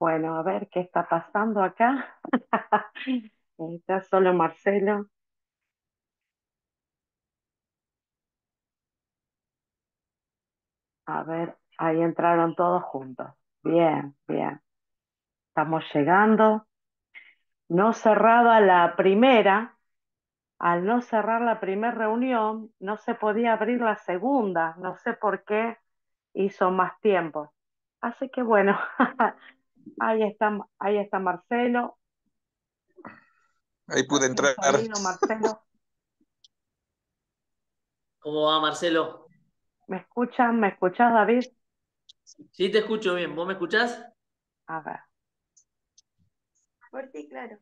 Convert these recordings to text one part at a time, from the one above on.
Bueno, a ver qué está pasando acá. Está solo Marcelo. A ver, ahí entraron todos juntos. Bien, bien. Estamos llegando. No cerrada la primera. Al no cerrar la primera reunión, no se podía abrir la segunda. No sé por qué hizo más tiempo. Así que bueno, ahí está Marcelo. Ahí pude Recién entrar. salido, Marcelo. ¿Cómo va, Marcelo? ¿Me escuchan? ¿Me escuchás, David? Sí, te escucho bien. ¿Vos me escuchás? A ver. Fuerte y claro.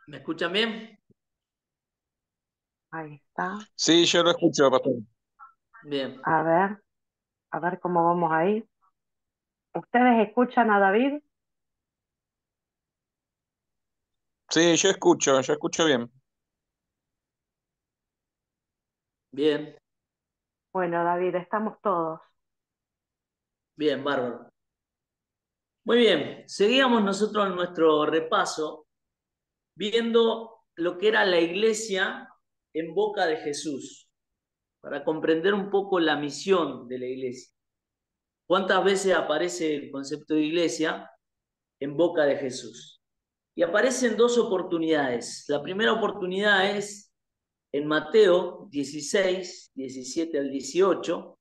¿Me escuchan bien? Ahí está. Sí, yo lo escucho, pastor. Bien. A ver cómo vamos ahí. ¿Ustedes escuchan a David? Sí, yo escucho bien. Bien. Bueno, David, estamos todos. Bien, bárbaro. Muy bien. Seguíamos nosotros en nuestro repaso viendo lo que era la iglesia en boca de Jesús, para comprender un poco la misión de la iglesia. ¿Cuántas veces aparece el concepto de iglesia en boca de Jesús? Y aparecen dos oportunidades. La primera oportunidad es en Mateo 16, 17 al 18,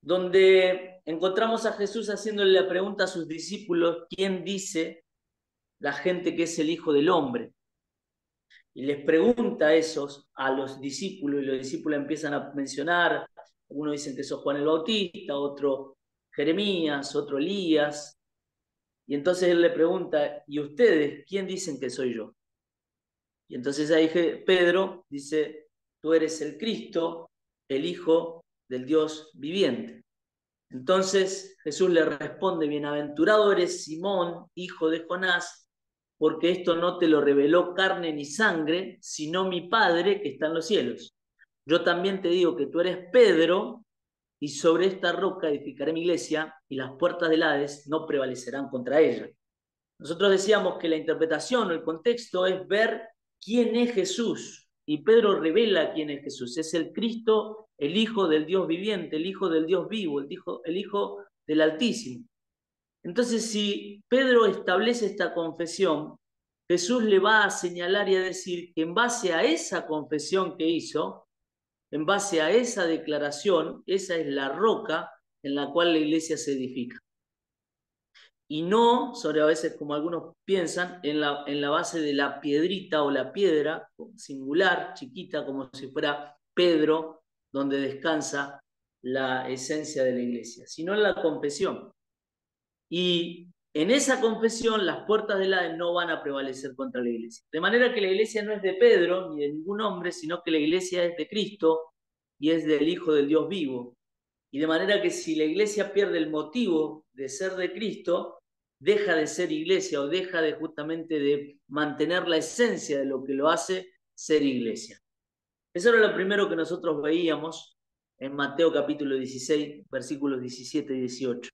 donde encontramos a Jesús haciéndole la pregunta a sus discípulos: ¿quién dice la gente que es el Hijo del Hombre? Y les pregunta a los discípulos, y los discípulos empiezan a mencionar. Uno dicen que sos Juan el Bautista, otro Jeremías, otro Elías. Y entonces él le pregunta: ¿y ustedes quién dicen que soy yo? Y entonces ahí Pedro dice: tú eres el Cristo, el Hijo del Dios viviente. Entonces Jesús le responde: bienaventurado eres Simón, hijo de Jonás, porque esto no te lo reveló carne ni sangre, sino mi Padre que está en los cielos. Yo también te digo que tú eres Pedro, y sobre esta roca edificaré mi iglesia, y las puertas del Hades no prevalecerán contra ella. Nosotros decíamos que la interpretación o el contexto es ver quién es Jesús. Y Pedro revela quién es Jesús. Es el Cristo, el Hijo del Dios viviente, el Hijo del Dios vivo, el Hijo del Altísimo. Entonces, si Pedro establece esta confesión, Jesús le va a señalar y a decir que en base a esa confesión que hizo, en base a esa declaración, esa es la roca en la cual la iglesia se edifica. Y no sobre, a veces como algunos piensan, en la base de la piedrita o la piedra singular, chiquita, como si fuera Pedro, donde descansa la esencia de la iglesia, sino en la confesión. Y en esa confesión las puertas del Hades no van a prevalecer contra la iglesia. De manera que la iglesia no es de Pedro ni de ningún hombre, sino que la iglesia es de Cristo y es del Hijo del Dios vivo. Y de manera que si la iglesia pierde el motivo de ser de Cristo, deja de ser iglesia o deja de justamente de mantener la esencia de lo que lo hace ser iglesia. Eso era lo primero que nosotros veíamos en Mateo capítulo 16, versículos 17 y 18.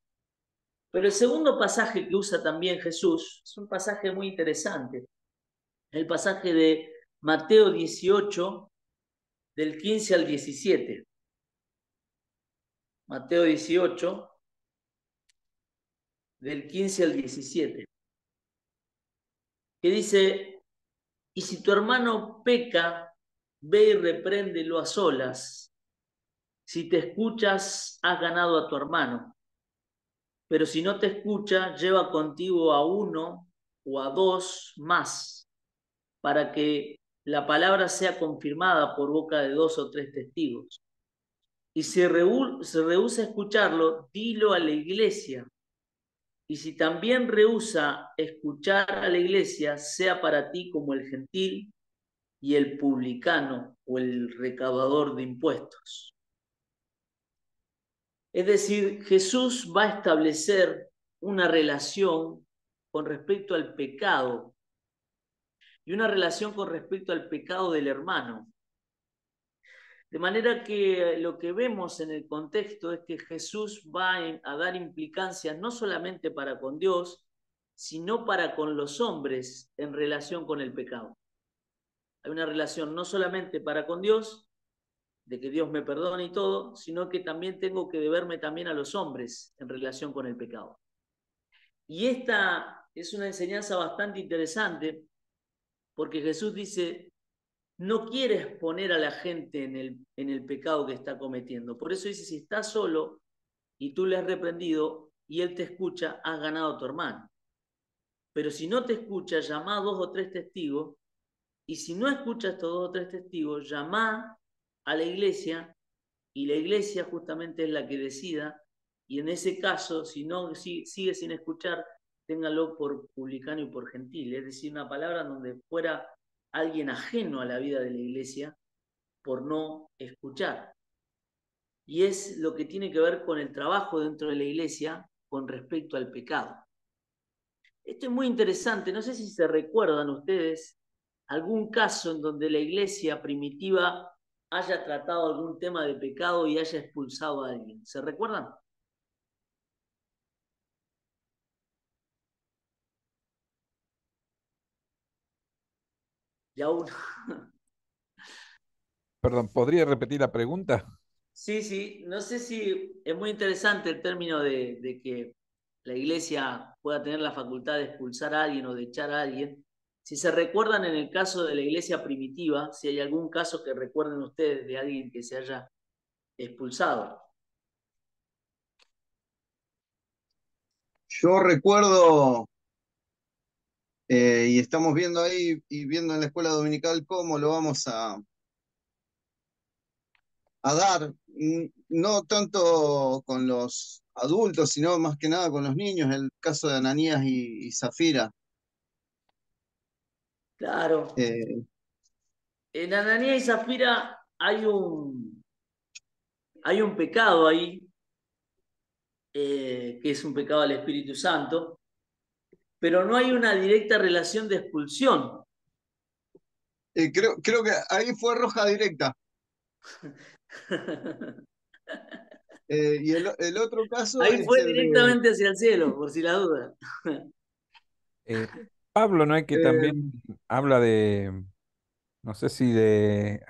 Pero el segundo pasaje que usa también Jesús es un pasaje muy interesante. El pasaje de Mateo 18, del 15 al 17. Mateo 18, del 15 al 17. Que dice: y si tu hermano peca, ve y repréndelo a solas. Si te escuchas, has ganado a tu hermano. Pero si no te escucha, lleva contigo a uno o a dos más, para que la palabra sea confirmada por boca de dos o tres testigos. Y si se rehúsa a escucharlo, dilo a la iglesia. Y si también rehúsa escuchar a la iglesia, sea para ti como el gentil y el publicano o el recaudador de impuestos. Es decir, Jesús va a establecer una relación con respecto al pecado y una relación con respecto al pecado del hermano. De manera que lo que vemos en el contexto es que Jesús va a dar implicancias no solamente para con Dios, sino para con los hombres en relación con el pecado. Hay una relación no solamente para con Dios, de que Dios me perdone y todo, sino que también tengo que deberme también a los hombres en relación con el pecado. Y esta es una enseñanza bastante interesante porque Jesús dice, no quiere exponer a la gente en el pecado que está cometiendo. Por eso dice, si estás solo y tú le has reprendido y él te escucha, has ganado a tu hermano. Pero si no te escucha, llama a 2 o 3 testigos, y si no escucha a estos 2 o 3 testigos, llama a la iglesia, y la iglesia justamente es la que decida, y en ese caso, si no sigue sin escuchar, téngalo por publicano y por gentil, es decir, una palabra donde fuera alguien ajeno a la vida de la iglesia por no escuchar. Y es lo que tiene que ver con el trabajo dentro de la iglesia con respecto al pecado. Esto es muy interesante, no sé si se recuerdan ustedes algún caso en donde la iglesia primitiva haya tratado algún tema de pecado y haya expulsado a alguien. ¿Se recuerdan? Y aún. Perdón, ¿podría repetir la pregunta? Sí, sí, no sé si es muy interesante el término de que la iglesia pueda tener la facultad de expulsar a alguien o de echar a alguien. Si se recuerdan en el caso de la iglesia primitiva, si hay algún caso que recuerden ustedes de alguien que se haya expulsado. Yo recuerdo, y estamos viendo ahí y viendo en la escuela dominical cómo lo vamos a dar, no tanto con los adultos, sino más que nada con los niños, el caso de Ananías y Zafira. Claro. Eh, En Ananías y Zafira hay un pecado ahí, que es un pecado al Espíritu Santo, pero no hay una directa relación de expulsión. creo que ahí fue roja directa. Y el otro caso Ahí es fue el de... directamente hacia el cielo, por si la duda. Eh, Pablo, ¿no es que eh, también habla de, no sé si de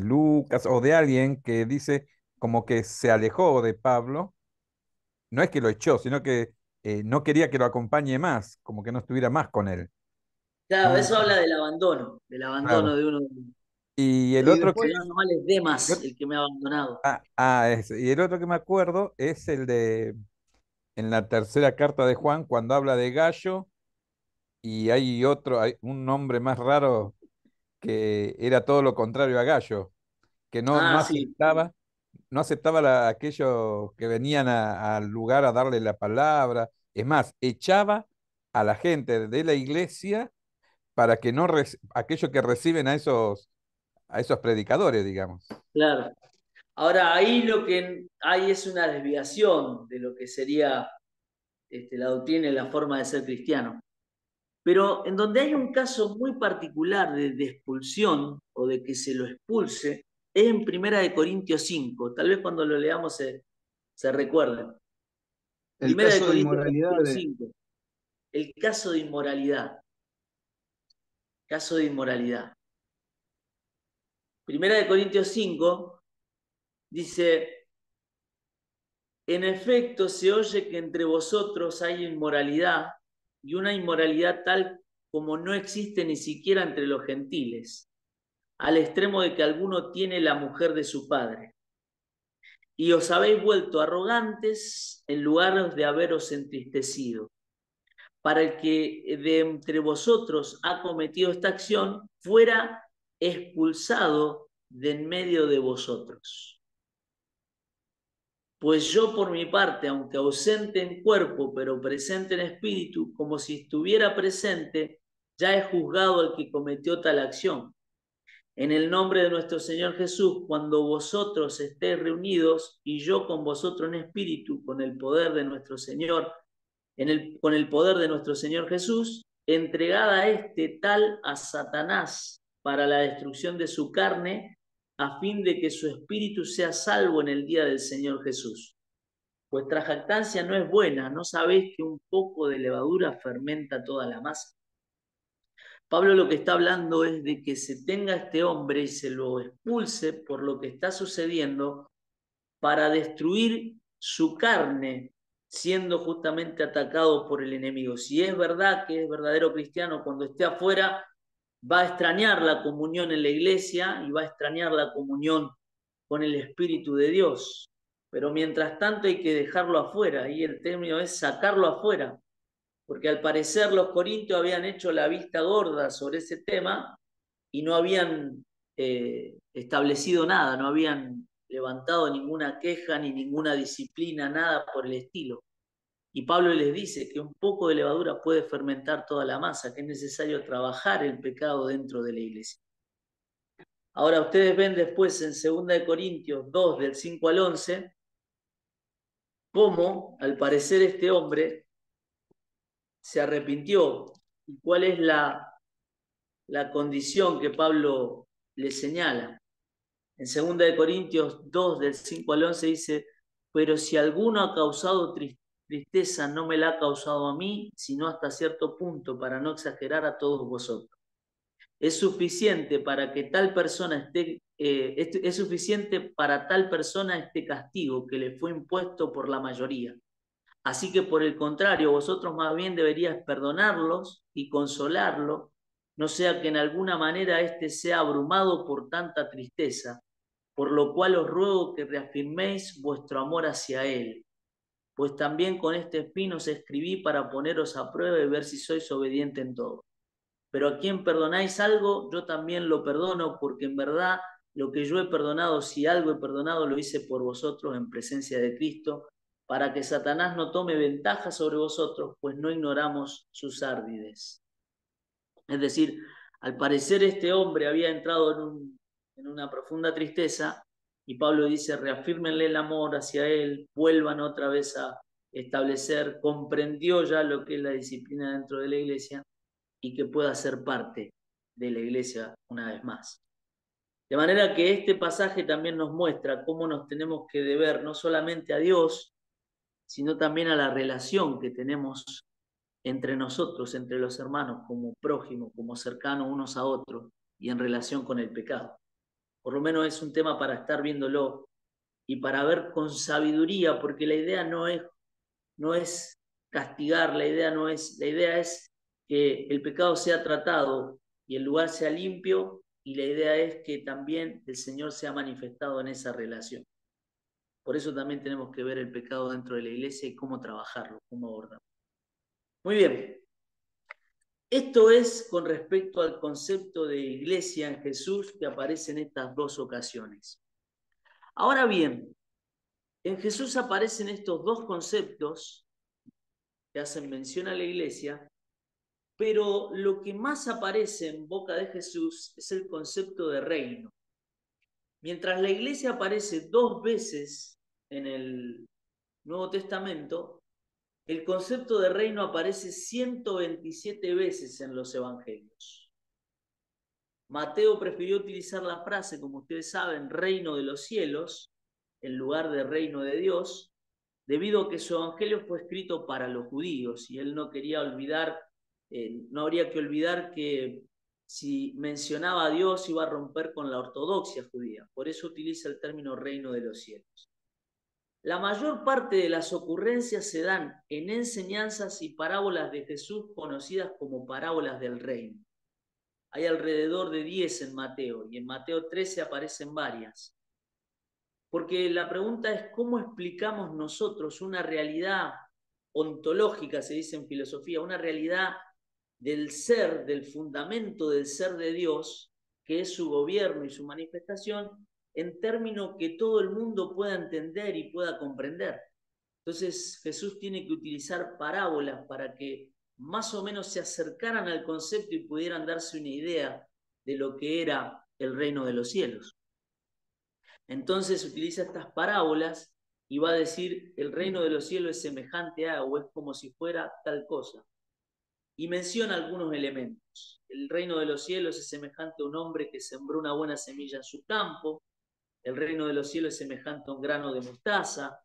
Lucas o de alguien que dice como que se alejó de Pablo? No es que lo echó, sino que no quería que lo acompañe más, como que no estuviera más con él. Claro, No, eso habla del abandono claro. de uno. Y el y otro que, después, Si no mal es Demas el que me ha abandonado. y el otro que me acuerdo es el de en la tercera carta de Juan, cuando habla de Gallo, y hay otro, hay un nombre más raro que era todo lo contrario a Gallo, que no Ah, sí, aceptaba, no aceptaba aquellos que venían al lugar a darle la palabra. Es más, echaba a la gente de la iglesia para que no aquellos que reciben a esos predicadores, digamos. claro. Ahora, ahí lo que hay es una desviación de lo que sería la doctrina y la forma de ser cristiano. Pero en donde hay un caso muy particular de expulsión o de que se lo expulse, es en Primera de Corintios 5. Tal vez cuando lo leamos se recuerden. el Primera de caso de Corintios inmoralidad capítulo de... 5. El caso de inmoralidad. Caso de inmoralidad. Primera de Corintios 5 dice, en efecto se oye que entre vosotros hay inmoralidad y una inmoralidad tal como no existe ni siquiera entre los gentiles, al extremo de que alguno tiene la mujer de su padre. Y os habéis vuelto arrogantes en lugar de haberos entristecido. Para el que de entre vosotros ha cometido esta acción, fuera expulsado de en medio de vosotros. Pues yo por mi parte, aunque ausente en cuerpo, pero presente en espíritu, como si estuviera presente, ya he juzgado al que cometió tal acción. En el nombre de nuestro Señor Jesús, cuando vosotros estéis reunidos y yo con vosotros en espíritu, con el poder de nuestro Señor, con el poder de nuestro Señor Jesús, entregada tal a Satanás para la destrucción de su carne, a fin de que su espíritu sea salvo en el día del Señor Jesús. Vuestra jactancia no es buena, ¿no sabéis que un poco de levadura fermenta toda la masa? Pablo lo que está hablando es de que se tenga este hombre y se lo expulse por lo que está sucediendo para destruir su carne, siendo justamente atacado por el enemigo. Si es verdad que es verdadero cristiano, cuando esté afuera va a extrañar la comunión en la iglesia y va a extrañar la comunión con el Espíritu de Dios. Pero mientras tanto hay que dejarlo afuera, y el término es sacarlo afuera, porque al parecer los corintios habían hecho la vista gorda sobre ese tema y no habían establecido nada, no habían levantado ninguna queja ni ninguna disciplina, nada por el estilo. Y Pablo les dice que un poco de levadura puede fermentar toda la masa, que es necesario trabajar el pecado dentro de la iglesia. Ahora ustedes ven después en 2 Corintios 2, del 5 al 11, cómo al parecer este hombre se arrepintió y cuál es la condición que Pablo le señala. En 2 Corintios 2, del 5 al 11 dice, pero si alguno ha causado tristeza, no me la ha causado a mí, sino hasta cierto punto, para no exagerar a todos vosotros. Es suficiente para que tal persona es suficiente para tal persona este castigo que le fue impuesto por la mayoría. Así que por el contrario, vosotros más bien deberíais perdonarlos y consolarlo, no sea que en alguna manera éste sea abrumado por tanta tristeza, por lo cual os ruego que reafirméis vuestro amor hacia él, pues también con este fin os escribí para poneros a prueba y ver si sois obedientes en todo. Pero a quien perdonáis algo, yo también lo perdono, porque en verdad lo que yo he perdonado, si algo he perdonado, lo hice por vosotros en presencia de Cristo, para que Satanás no tome ventaja sobre vosotros, pues no ignoramos sus árdides. Es decir, al parecer este hombre había entrado en una profunda tristeza, y Pablo dice, reafírmenle el amor hacia él, vuelvan otra vez a establecer, comprendió ya lo que es la disciplina dentro de la iglesia, y que pueda ser parte de la iglesia una vez más. De manera que este pasaje también nos muestra cómo nos tenemos que deber no solamente a Dios, sino también a la relación que tenemos entre nosotros, entre los hermanos, como prójimos, como cercanos unos a otros, y en relación con el pecado. Por lo menos es un tema para estar viéndolo y para ver con sabiduría, porque la idea no es castigar, la idea es que el pecado sea tratado y el lugar sea limpio, y la idea es que también el Señor sea manifestado en esa relación. Por eso también tenemos que ver el pecado dentro de la iglesia y cómo trabajarlo, cómo abordarlo. Muy bien. Esto es con respecto al concepto de iglesia en Jesús que aparece en estas dos ocasiones. Ahora bien, en Jesús aparecen estos dos conceptos que hacen mención a la iglesia, pero lo que más aparece en boca de Jesús es el concepto de reino. Mientras la iglesia aparece 2 veces en el Nuevo Testamento, el concepto de reino aparece 127 veces en los evangelios. Mateo prefirió utilizar la frase, como ustedes saben, reino de los cielos, en lugar de reino de Dios, debido a que su evangelio fue escrito para los judíos y él no quería olvidar, no habría que olvidar que si mencionaba a Dios iba a romper con la ortodoxia judía. Por eso utiliza el término reino de los cielos. La mayor parte de las ocurrencias se dan en enseñanzas y parábolas de Jesús conocidas como parábolas del reino. Hay alrededor de 10 en Mateo, y en Mateo 13 aparecen varias. Porque la pregunta es, ¿cómo explicamos nosotros una realidad ontológica, se dice en filosofía, una realidad del ser, del fundamento del ser de Dios, que es su gobierno y su manifestación, en términos que todo el mundo pueda entender y pueda comprender? Entonces Jesús tiene que utilizar parábolas para que más o menos se acercaran al concepto y pudieran darse una idea de lo que era el reino de los cielos. Entonces utiliza estas parábolas y va a decir, el reino de los cielos es semejante a, o es como si fuera tal cosa. y menciona algunos elementos. El reino de los cielos es semejante a un hombre que sembró una buena semilla en su campo. El reino de los cielos es semejante a un grano de mostaza.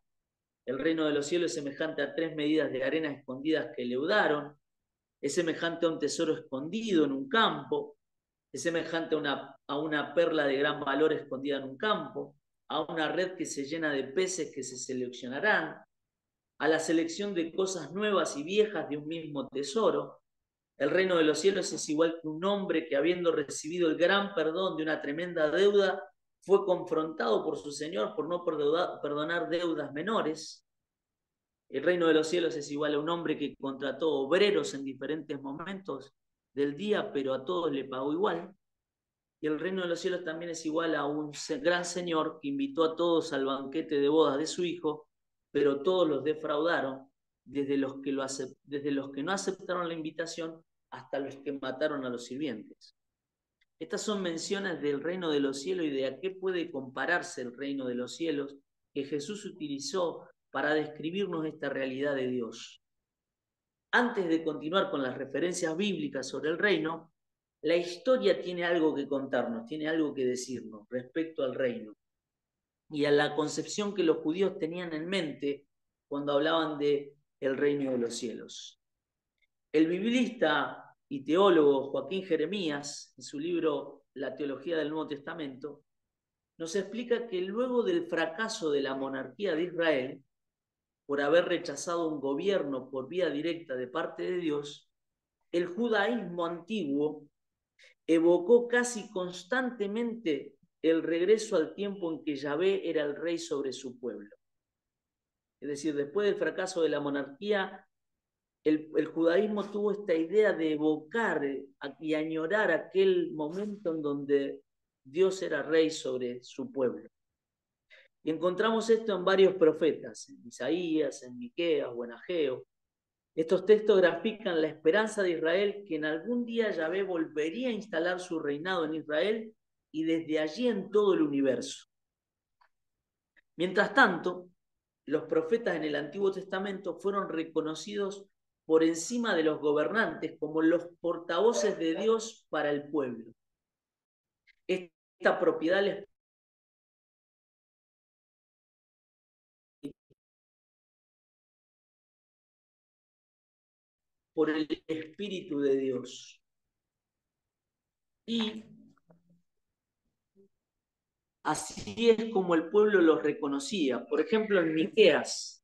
El reino de los cielos es semejante a 3 medidas de arena escondidas que leudaron. Es semejante a un tesoro escondido en un campo. Es semejante a una perla de gran valor escondida en un campo, a una red que se llena de peces que se seleccionarán, a la selección de cosas nuevas y viejas de un mismo tesoro. El reino de los cielos es igual que un hombre que, habiendo recibido el gran perdón de una tremenda deuda, fue confrontado por su Señor por no perdonar deudas menores. El reino de los cielos es igual a un hombre que contrató obreros en diferentes momentos del día, pero a todos le pagó igual. Y el reino de los cielos también es igual a un gran señor que invitó a todos al banquete de bodas de su hijo, pero todos los defraudaron, desde los que no aceptaron la invitación hasta los que mataron a los sirvientes. Estas son menciones del reino de los cielos y de a qué puede compararse el reino de los cielos que Jesús utilizó para describirnos esta realidad de Dios. Antes de continuar con las referencias bíblicas sobre el reino, la historia tiene algo que contarnos, tiene algo que decirnos respecto al reino y a la concepción que los judíos tenían en mente cuando hablaban de el reino de los cielos. El biblista y teólogo Joaquín Jeremías, en su libro La Teología del Nuevo Testamento, nos explica que luego del fracaso de la monarquía de Israel, por haber rechazado un gobierno por vía directa de parte de Dios, el judaísmo antiguo evocó casi constantemente el regreso al tiempo en que Yahvé era el rey sobre su pueblo. Es decir, después del fracaso de la monarquía, el judaísmo tuvo esta idea de evocar y añorar aquel momento en donde Dios era rey sobre su pueblo. Y encontramos esto en varios profetas, en Isaías, en Miqueas o en Ageo. Estos textos grafican la esperanza de Israel que en algún día Yahvé volvería a instalar su reinado en Israel y desde allí en todo el universo. Mientras tanto, los profetas en el Antiguo Testamento fueron reconocidos por encima de los gobernantes como los portavoces de Dios para el pueblo. Esta propiedad les por el Espíritu de Dios. Y así es como el pueblo los reconocía. Por ejemplo, en Miqueas,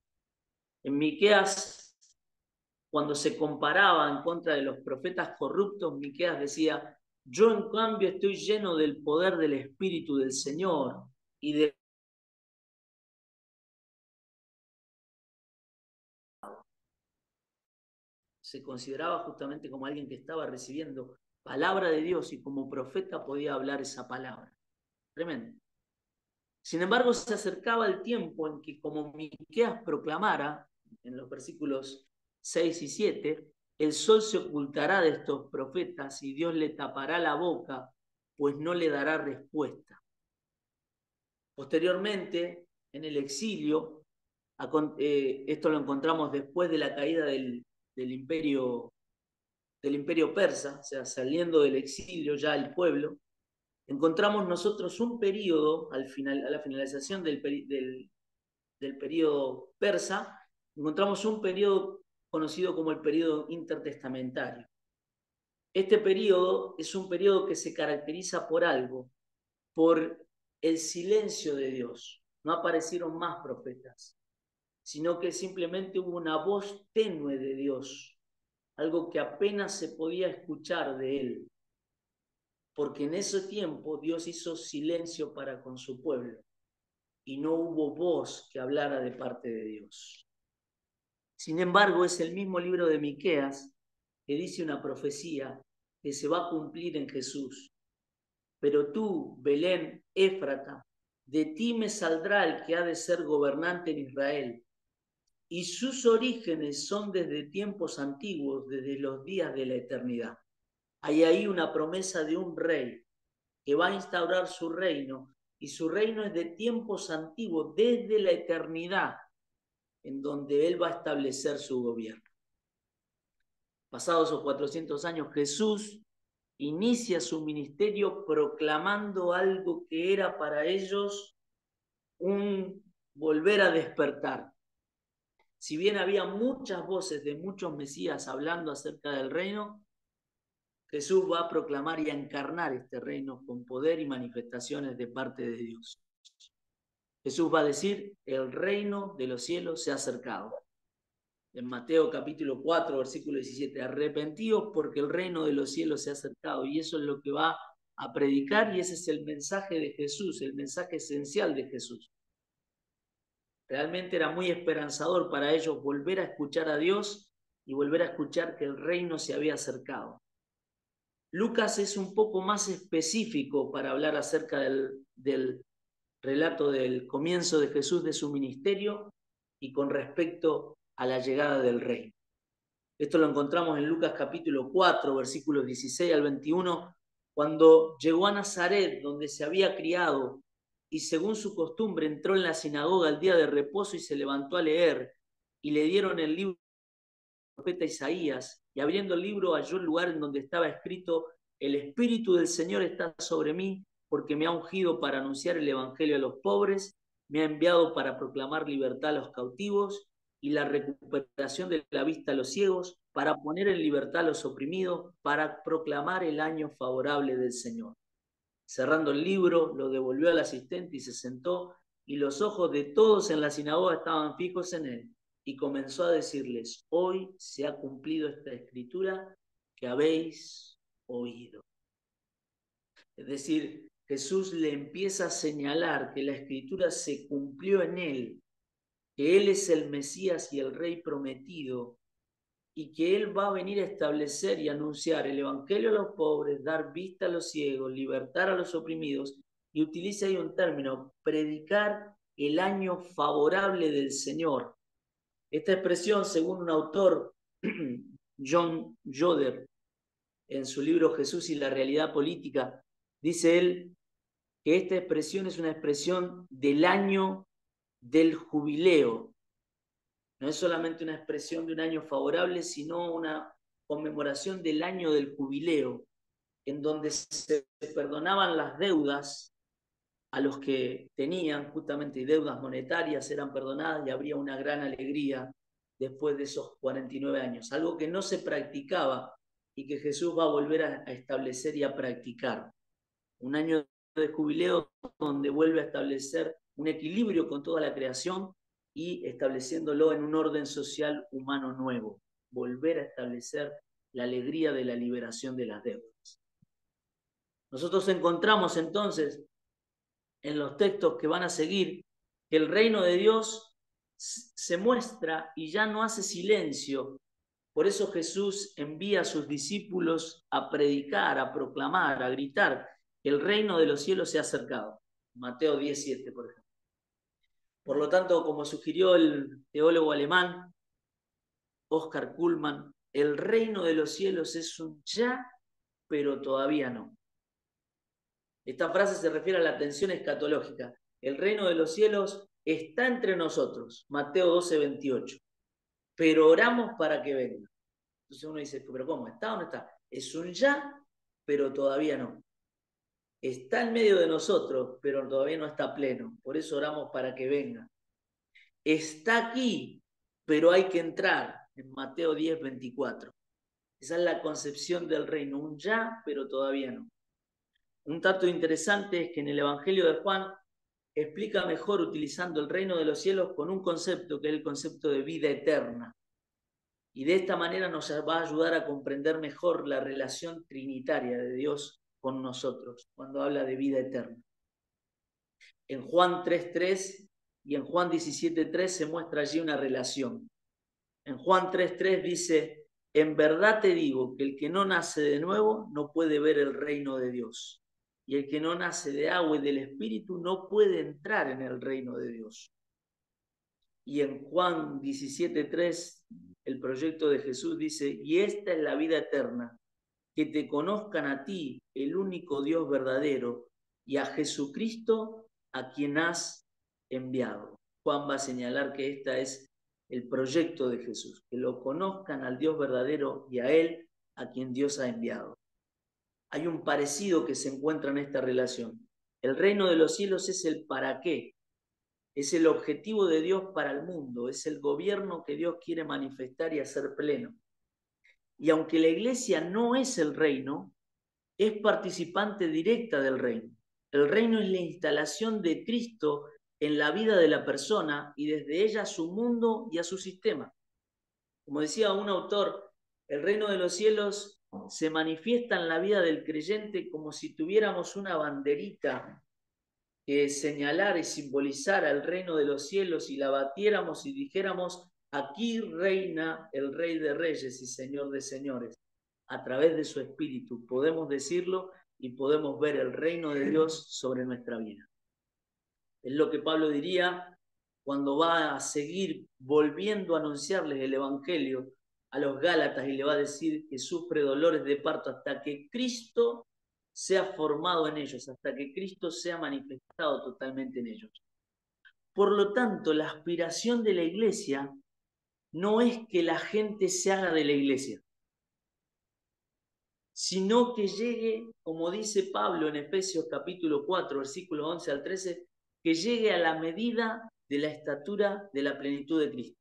cuando se comparaba en contra de los profetas corruptos, Miqueas decía: yo en cambio estoy lleno del poder del Espíritu del Señor y de... Se consideraba justamente como alguien que estaba recibiendo palabra de Dios y como profeta podía hablar esa palabra. Tremendo. Sin embargo, se acercaba el tiempo en que, como Miqueas proclamara en los versículos 6 y 7, el sol se ocultará de estos profetas y Dios le tapará la boca, pues no le dará respuesta. Posteriormente, en el exilio, esto lo encontramos después de la caída del imperio persa, o sea, saliendo del exilio ya el pueblo, encontramos nosotros un periodo, a la finalización del periodo persa, encontramos un periodo conocido como el periodo intertestamentario. Este periodo es un periodo que se caracteriza por algo, por el silencio de Dios. No aparecieron más profetas, sino que simplemente hubo una voz tenue de Dios, algo que apenas se podía escuchar de él, porque en ese tiempo Dios hizo silencio para con su pueblo y no hubo voz que hablara de parte de Dios. Sin embargo, es el mismo libro de Miqueas que dice una profecía que se va a cumplir en Jesús. Pero tú, Belén, Éfrata, de ti me saldrá el que ha de ser gobernante en Israel, y sus orígenes son desde tiempos antiguos, desde los días de la eternidad. Hay ahí una promesa de un rey que va a instaurar su reino, y su reino es de tiempos antiguos, desde la eternidad, en donde él va a establecer su gobierno. Pasados esos 400 años, Jesús inicia su ministerio proclamando algo que era para ellos un volver a despertar. Si bien había muchas voces de muchos mesías hablando acerca del reino, Jesús va a proclamar y a encarnar este reino con poder y manifestaciones de parte de Dios. Jesús va a decir, el reino de los cielos se ha acercado. En Mateo capítulo 4, versículo 17, arrepentíos porque el reino de los cielos se ha acercado. Y eso es lo que va a predicar y ese es el mensaje de Jesús, el mensaje esencial de Jesús. Realmente era muy esperanzador para ellos volver a escuchar a Dios y volver a escuchar que el reino se había acercado. Lucas es un poco más específico para hablar acerca del relato del comienzo de Jesús, de su ministerio y con respecto a la llegada del reino. Esto lo encontramos en Lucas capítulo 4, versículos 16 al 21, cuando llegó a Nazaret, donde se había criado, y según su costumbre entró en la sinagoga el día de reposo y se levantó a leer, y le dieron el libro del profeta Isaías, y abriendo el libro halló el lugar en donde estaba escrito, el Espíritu del Señor está sobre mí, porque me ha ungido para anunciar el evangelio a los pobres, me ha enviado para proclamar libertad a los cautivos y la recuperación de la vista a los ciegos, para poner en libertad a los oprimidos, para proclamar el año favorable del Señor. Cerrando el libro, lo devolvió al asistente y se sentó, y los ojos de todos en la sinagoga estaban fijos en él. Y comenzó a decirles, hoy se ha cumplido esta escritura que habéis oído. Es decir, Jesús le empieza a señalar que la escritura se cumplió en él, que él es el Mesías y el Rey prometido, y que él va a venir a establecer y anunciar el evangelio a los pobres, dar vista a los ciegos, libertar a los oprimidos, y utiliza ahí un término, predicar el año favorable del Señor. Esta expresión, según un autor, John Joder, en su libro Jesús y la realidad política, dice él que esta expresión es una expresión del año del jubileo. No es solamente una expresión de un año favorable, sino una conmemoración del año del jubileo, en donde se perdonaban las deudas a los que tenían justamente deudas monetarias, eran perdonadas y habría una gran alegría después de esos 49 años, algo que no se practicaba y que Jesús va a volver a establecer y a practicar. Un año de jubileo donde vuelve a establecer un equilibrio con toda la creación y estableciéndolo en un orden social humano nuevo, volver a establecer la alegría de la liberación de las deudas. Nosotros encontramos entonces en los textos que van a seguir que el reino de Dios se muestra y ya no hace silencio. Por eso Jesús envía a sus discípulos a predicar, a proclamar, a gritar que el reino de los cielos se ha acercado. Mateo 17, por ejemplo. Por lo tanto, como sugirió el teólogo alemán Oscar Kuhlmann, el reino de los cielos es un ya, pero todavía no. Esta frase se refiere a la tensión escatológica. El reino de los cielos está entre nosotros, Mateo 12, 28. Pero oramos para que venga. Entonces uno dice, ¿pero cómo? ¿Está o no está? Es un ya, pero todavía no. Está en medio de nosotros, pero todavía no está pleno. Por eso oramos para que venga. Está aquí, pero hay que entrar, en Mateo 10, 24. Esa es la concepción del reino, un ya, pero todavía no. Un dato interesante es que en el Evangelio de Juan explica mejor utilizando el reino de los cielos con un concepto que es el concepto de vida eterna. Y de esta manera nos va a ayudar a comprender mejor la relación trinitaria de Dios con nosotros, cuando habla de vida eterna. En Juan 3.3 y en Juan 17.3 se muestra allí una relación. En Juan 3.3 dice, en verdad te digo que el que no nace de nuevo no puede ver el reino de Dios. Y el que no nace de agua y del Espíritu no puede entrar en el reino de Dios. Y en Juan 17.3, el proyecto de Jesús dice, y esta es la vida eterna, que te conozcan a ti, el único Dios verdadero, y a Jesucristo, a quien has enviado. Juan va a señalar que esta es el proyecto de Jesús, que lo conozcan al Dios verdadero y a Él, a quien Dios ha enviado. Hay un parecido que se encuentra en esta relación. El reino de los cielos es el para qué, es el objetivo de Dios para el mundo, es el gobierno que Dios quiere manifestar y hacer pleno. Y aunque la iglesia no es el reino, es participante directa del reino. El reino es la instalación de Cristo en la vida de la persona y desde ella a su mundo y a su sistema. Como decía un autor, el reino de los cielos se manifiesta en la vida del creyente como si tuviéramos una banderita que señalara y simbolizara el reino de los cielos y la batiéramos y dijéramos, aquí reina el Rey de Reyes y Señor de Señores. A través de su espíritu podemos decirlo y podemos ver el reino de Dios sobre nuestra vida. Es lo que Pablo diría cuando va a seguir volviendo a anunciarles el evangelio a los Gálatas y le va a decir que sufre dolores de parto hasta que Cristo sea formado en ellos, hasta que Cristo sea manifestado totalmente en ellos. Por lo tanto, la aspiración de la iglesia no es que la gente se haga de la iglesia, sino que llegue, como dice Pablo en Efesios capítulo 4, versículos 11 al 13, que llegue a la medida de la estatura de la plenitud de Cristo.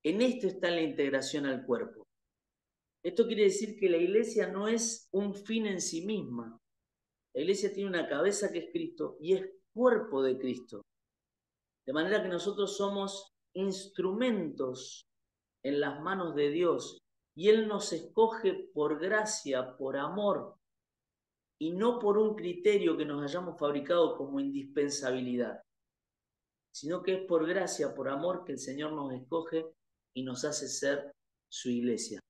En esto está la integración al cuerpo. Esto quiere decir que la iglesia no es un fin en sí misma. La iglesia tiene una cabeza que es Cristo y es cuerpo de Cristo. De manera que nosotros somos instrumentos en las manos de Dios y Él nos escoge por gracia, por amor y no por un criterio que nos hayamos fabricado como indispensabilidad, sino que es por gracia, por amor que el Señor nos escoge y nos hace ser su iglesia.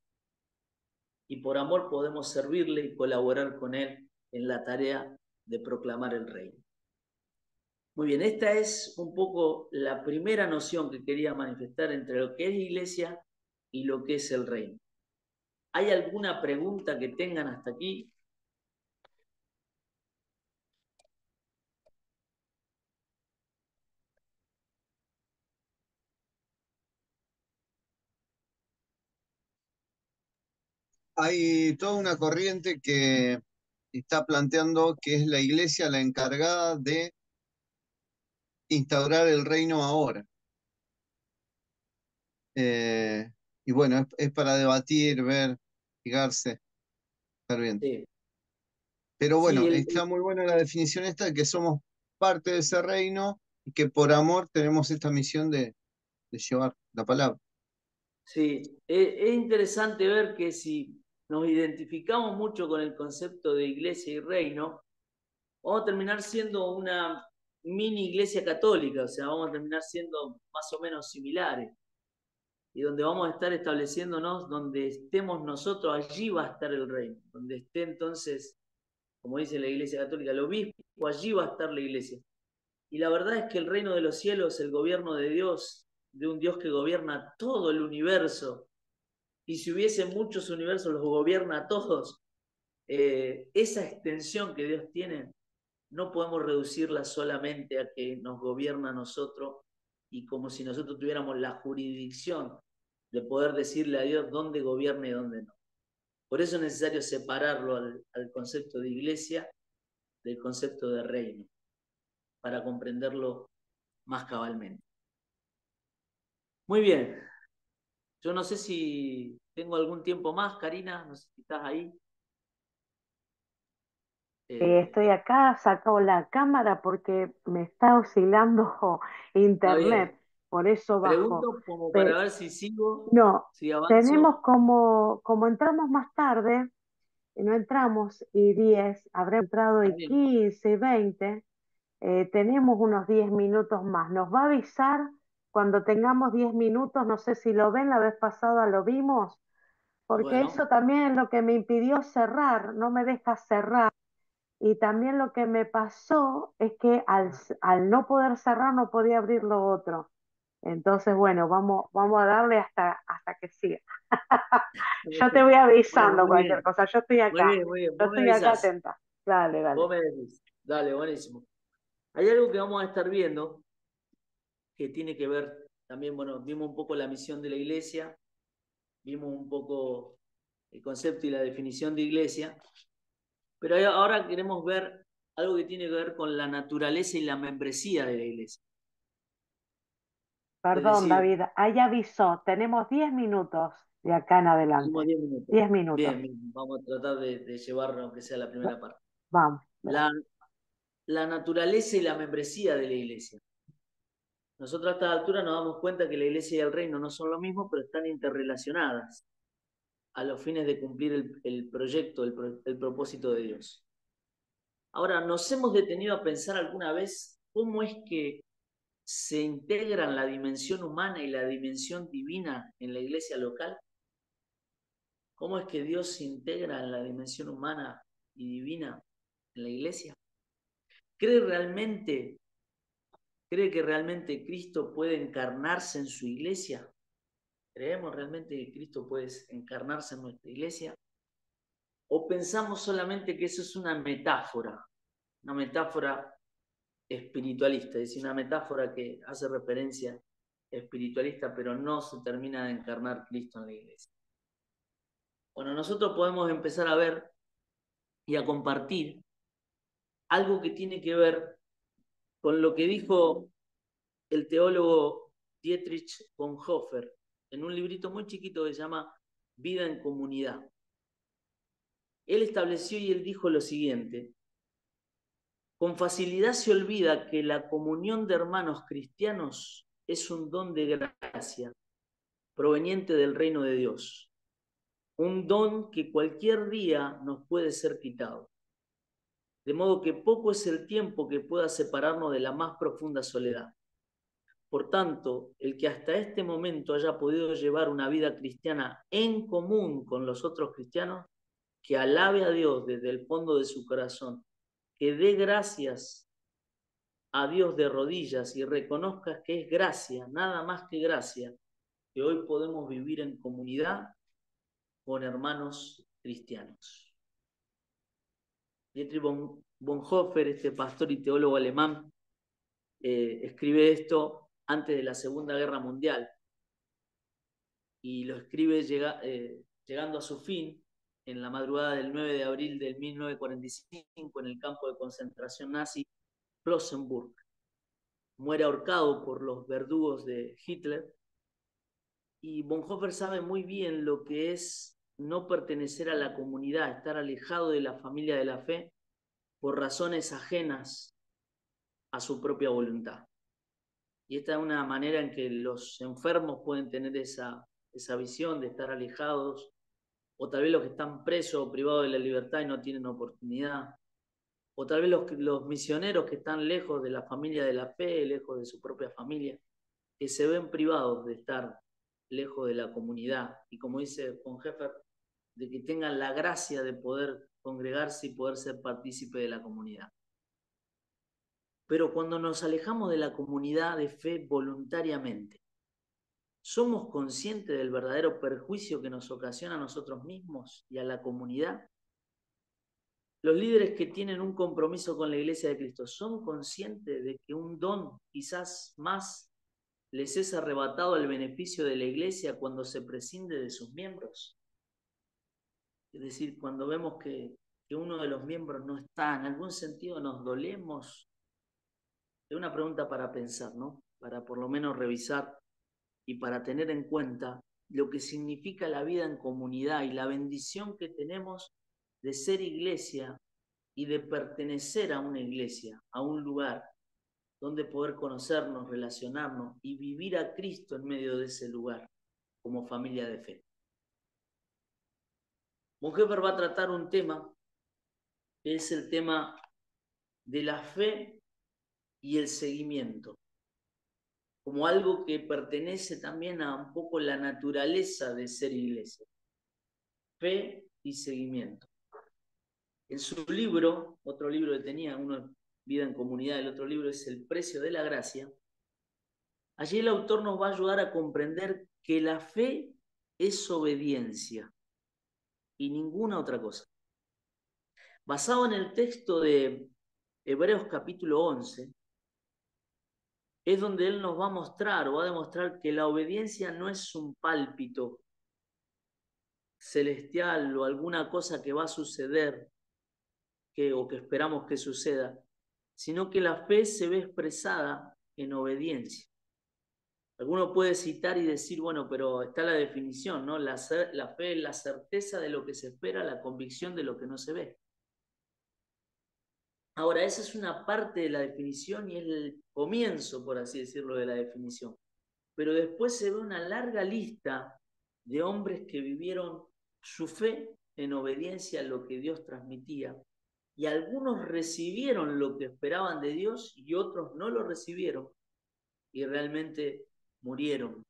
Y por amor podemos servirle y colaborar con Él en la tarea de proclamar el reino. Muy bien, esta es un poco la primera noción que quería manifestar entre lo que es iglesia y lo que es el reino. ¿Hay alguna pregunta que tengan hasta aquí? Hay toda una corriente que está planteando que es la iglesia la encargada de instaurar el reino ahora. Y bueno, es para debatir, ver, fijarse, estar bien. Sí, Pero sí bueno, está muy buena la definición esta de que somos parte de ese reino y que por amor tenemos esta misión de llevar la palabra. sí. Es interesante ver que si nos identificamos mucho con el concepto de iglesia y reino, vamos a terminar siendo una mini iglesia católica, o sea, vamos a terminar siendo más o menos similares. Y donde vamos a estar estableciéndonos, donde estemos nosotros, allí va a estar el reino. Donde esté entonces, como dice la Iglesia Católica, el obispo, allí va a estar la iglesia. Y la verdad es que el reino de los cielos, el gobierno de Dios, de un Dios que gobierna todo el universo, y si hubiese muchos universos, los gobierna a todos, esa extensión que Dios tiene, no podemos reducirla solamente a que nos gobierna a nosotros y como si nosotros tuviéramos la jurisdicción de poder decirle a Dios dónde gobierna y dónde no. Por eso es necesario separarlo al concepto de iglesia del concepto de reino, para comprenderlo más cabalmente. Muy bien. Yo no sé si tengo algún tiempo más, Karina, no sé si estás ahí. Estoy acá, saco la cámara porque me está oscilando Está bien. internet, por eso bajo. Pregunto como para ver si sigo, No, si tenemos avanzo. como entramos más tarde, y no entramos y 10, habrá entrado Está y bien. 15, 20, tenemos unos 10 minutos más. Nos va a avisar cuando tengamos 10 minutos, no sé si lo ven, la vez pasada lo vimos, porque Bueno, eso también es lo que me impidió cerrar, no me deja cerrar. Y también lo que me pasó es que al no poder cerrar no podía abrir lo otro. Entonces, bueno, vamos a darle hasta que siga. Yo te voy bueno, avisando muy cualquier bien. cosa, yo estoy Muy acá, bien, muy bien. yo Vos me estoy acá avisás. atenta. Dale, Vos dale. me decís. Dale, buenísimo. Hay algo que vamos a estar viendo que tiene que ver También, bueno, vimos un poco la misión de la iglesia, vimos un poco el concepto y la definición de iglesia, pero ahora queremos ver algo que tiene que ver con la naturaleza y la membresía de la iglesia. Es Perdón, decir, David, ahí avisó, tenemos 10 minutos de acá en tenemos adelante. 10 minutos. 10 minutos. Bien, bien, vamos a tratar de llevar, aunque sea la primera parte. Vamos. La naturaleza y la membresía de la iglesia. Nosotros a esta altura nos damos cuenta que la iglesia y el reino no son lo mismo, pero están interrelacionadas a los fines de cumplir el proyecto, el propósito de Dios. Ahora, ¿nos hemos detenido a pensar alguna vez cómo es que se integran la dimensión humana y la dimensión divina en la iglesia local? ¿Cómo es que Dios se integra en la dimensión humana y divina en la iglesia? ¿Cree que realmente Cristo puede encarnarse en su iglesia? ¿Creemos realmente que Cristo puede encarnarse en nuestra iglesia? ¿O pensamos solamente que eso es una metáfora espiritualista, es decir, una metáfora que hace referencia espiritualista, pero no se termina de encarnar Cristo en la iglesia? Bueno, nosotros podemos empezar a ver y a compartir algo que tiene que ver con lo que dijo el teólogo Dietrich Bonhoeffer en un librito muy chiquito que se llama Vida en Comunidad. Él estableció y él dijo lo siguiente: con facilidad se olvida que la comunión de hermanos cristianos es un don de gracia proveniente del reino de Dios, un don que cualquier día nos puede ser quitado, de modo que poco es el tiempo que pueda separarnos de la más profunda soledad. Por tanto, el que hasta este momento haya podido llevar una vida cristiana en común con los otros cristianos, que alabe a Dios desde el fondo de su corazón, que dé gracias a Dios de rodillas y reconozca que es gracia, nada más que gracia, que hoy podemos vivir en comunidad con hermanos cristianos. Dietrich Bonhoeffer, este pastor y teólogo alemán, escribe esto antes de la Segunda Guerra Mundial y lo escribe llegando a su fin en la madrugada del 9 de abril de 1945 en el campo de concentración nazi Flossenbürg. Muere ahorcado por los verdugos de Hitler y Bonhoeffer sabe muy bien lo que es no pertenecer a la comunidad, estar alejado de la familia de la fe por razones ajenas a su propia voluntad. Y esta es una manera en que los enfermos pueden tener esa visión de estar alejados, o tal vez los que están presos o privados de la libertad y no tienen oportunidad, o tal vez los misioneros que están lejos de la familia de la fe, lejos de su propia familia, que se ven privados de estar lejos de la comunidad. Y como dice Bonhoeffer, de que tengan la gracia de poder congregarse y poder ser partícipe de la comunidad. Pero cuando nos alejamos de la comunidad de fe voluntariamente, ¿somos conscientes del verdadero perjuicio que nos ocasiona a nosotros mismos y a la comunidad? Los líderes que tienen un compromiso con la Iglesia de Cristo, ¿son conscientes de que un don quizás más les es arrebatado al beneficio de la Iglesia cuando se prescinde de sus miembros? Es decir, cuando vemos que uno de los miembros no está, en algún sentido nos dolemos. Es una pregunta para pensar, ¿no? Para por lo menos revisar y para tener en cuenta lo que significa la vida en comunidad y la bendición que tenemos de ser iglesia y de pertenecer a una iglesia, a un lugar donde poder conocernos, relacionarnos y vivir a Cristo en medio de ese lugar como familia de fe. Bonhoeffer va a tratar un tema que es el tema de la fe y el seguimiento, como algo que pertenece también a un poco la naturaleza de ser iglesia. Fe y seguimiento. En su libro, otro libro que tenía, uno Vida en Comunidad, el otro libro es El Precio de la Gracia, allí el autor nos va a ayudar a comprender que la fe es obediencia y ninguna otra cosa. Basado en el texto de Hebreos capítulo 11, es donde Él nos va a mostrar o va a demostrar que la obediencia no es un pálpito celestial o alguna cosa que va a suceder o que esperamos que suceda, sino que la fe se ve expresada en obediencia. Alguno puede citar y decir, bueno, pero está la definición, ¿no? La fe es la certeza de lo que se espera, la convicción de lo que no se ve. Ahora, esa es una parte de la definición y es el comienzo, por así decirlo, de la definición. Pero después se ve una larga lista de hombres que vivieron su fe en obediencia a lo que Dios transmitía. Y algunos recibieron lo que esperaban de Dios y otros no lo recibieron y realmente murieron,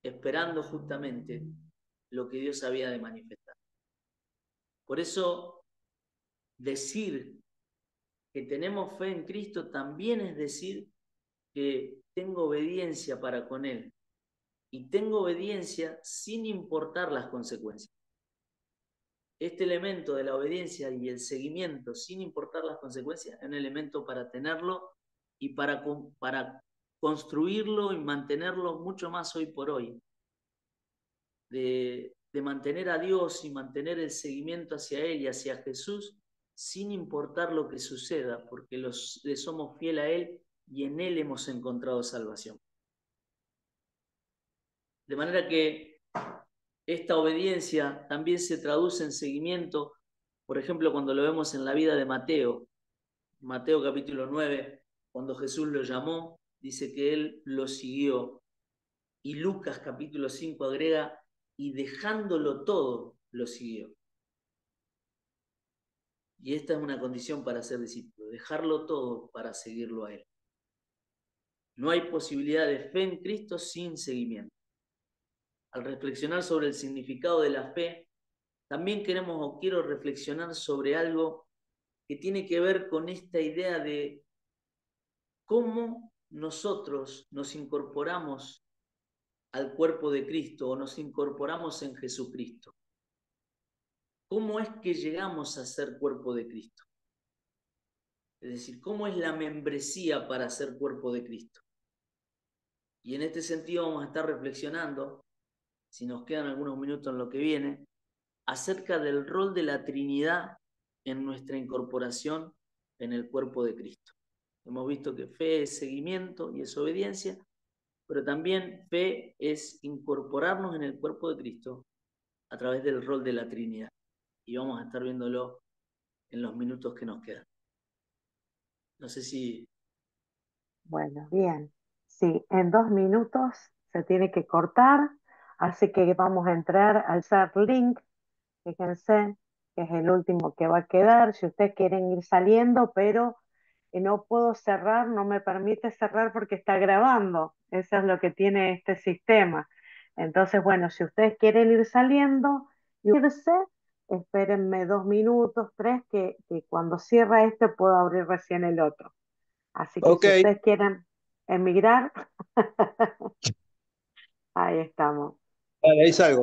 esperando justamente lo que Dios había de manifestar. Por eso, decir que tenemos fe en Cristo también es decir que tengo obediencia para con Él. Y tengo obediencia sin importar las consecuencias. Este elemento de la obediencia y el seguimiento sin importar las consecuencias es un elemento para tenerlo y para construirlo y mantenerlo mucho más hoy por hoy. De mantener a Dios y mantener el seguimiento hacia Él y hacia Jesús sin importar lo que suceda, porque le somos fiel a Él y en Él hemos encontrado salvación. De manera que esta obediencia también se traduce en seguimiento, por ejemplo, cuando lo vemos en la vida de Mateo. Mateo capítulo 9, cuando Jesús lo llamó, dice que él lo siguió. Y Lucas capítulo 5 agrega, y dejándolo todo, lo siguió. Y esta es una condición para ser discípulo, dejarlo todo para seguirlo a Él. No hay posibilidad de fe en Cristo sin seguimiento. Al reflexionar sobre el significado de la fe, también queremos o quiero reflexionar sobre algo que tiene que ver con esta idea de cómo nosotros nos incorporamos al cuerpo de Cristo o nos incorporamos en Jesucristo. ¿Cómo es que llegamos a ser cuerpo de Cristo? Es decir, ¿cómo es la membresía para ser cuerpo de Cristo? Y en este sentido vamos a estar reflexionando, si nos quedan algunos minutos en lo que viene, acerca del rol de la Trinidad en nuestra incorporación en el cuerpo de Cristo. Hemos visto que fe es seguimiento y es obediencia, pero también fe es incorporarnos en el cuerpo de Cristo a través del rol de la Trinidad. Y vamos a estar viéndolo en los minutos que nos quedan. No sé si... Bueno, bien. Sí, en 2 minutos se tiene que cortar, así que vamos a entrar al ser link. Fíjense que es el último que va a quedar. Si ustedes quieren ir saliendo, pero no puedo cerrar, no me permite cerrar porque está grabando. Eso es lo que tiene este sistema. Entonces, bueno, si ustedes quieren ir saliendo y irse, espérenme 2 minutos, 3, que cuando cierra este puedo abrir recién el otro. Así que Ok, si ustedes quieren emigrar, ahí estamos. vale, ahí salgo.